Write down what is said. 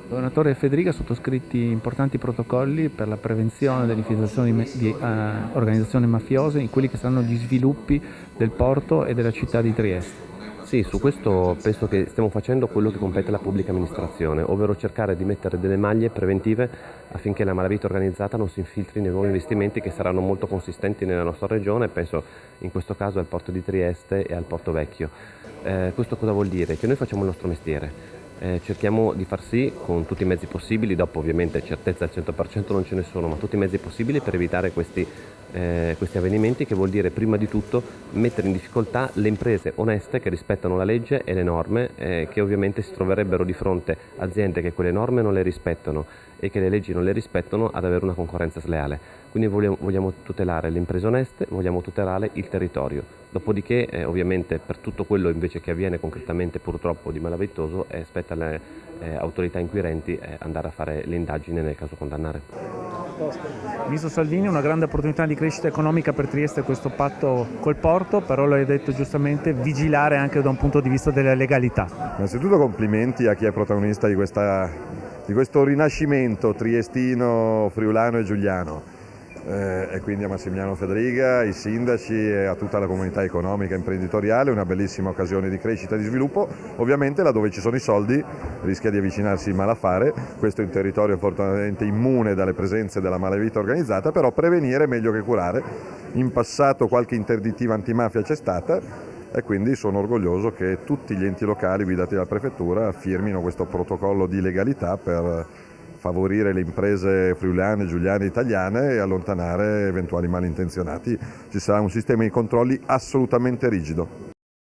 Governatore Federica ha sottoscritti importanti protocolli per la prevenzione dell'infiltrazione di organizzazioni mafiose in quelli che saranno gli sviluppi del porto e della città di Trieste. Sì, su questo penso che stiamo facendo quello che compete alla pubblica amministrazione, ovvero cercare di mettere delle maglie preventive affinché la malavita organizzata non si infiltri nei nuovi investimenti che saranno molto consistenti nella nostra regione, penso in questo caso al porto di Trieste e al Porto Vecchio. Questo cosa vuol dire? Che noi facciamo il nostro mestiere. Cerchiamo di far sì con tutti i mezzi possibili, dopo ovviamente certezza al 100% non ce ne sono, ma tutti i mezzi possibili per evitare questi avvenimenti, che vuol dire prima di tutto mettere in difficoltà le imprese oneste che rispettano la legge e le norme, che ovviamente si troverebbero di fronte a aziende che quelle norme non le rispettano e che le leggi non le rispettano ad avere una concorrenza sleale. Quindi vogliamo tutelare le imprese oneste, vogliamo tutelare il territorio. Dopodiché ovviamente per tutto quello invece che avviene concretamente purtroppo di malavitoso spetta alle autorità inquirenti andare a fare le indagini nel caso condannare. Ministro Salvini, una grande opportunità di crescita economica per Trieste questo patto col porto, però lo hai detto giustamente, vigilare anche da un punto di vista della legalità. Innanzitutto complimenti a chi è protagonista di questo rinascimento triestino, friulano e giuliano. E quindi a Massimiliano Federica, ai sindaci e a tutta la comunità economica e imprenditoriale una bellissima occasione di crescita e di sviluppo. Ovviamente laddove ci sono i soldi rischia di avvicinarsi il malaffare, questo è un territorio fortunatamente immune dalle presenze della malavita organizzata, però prevenire è meglio che curare. In passato qualche interdittiva antimafia c'è stata e quindi sono orgoglioso che tutti gli enti locali guidati dalla prefettura firmino questo protocollo di legalità per favorire le imprese friulane, giuliane, italiane e allontanare eventuali malintenzionati. Ci sarà un sistema di controlli assolutamente rigido.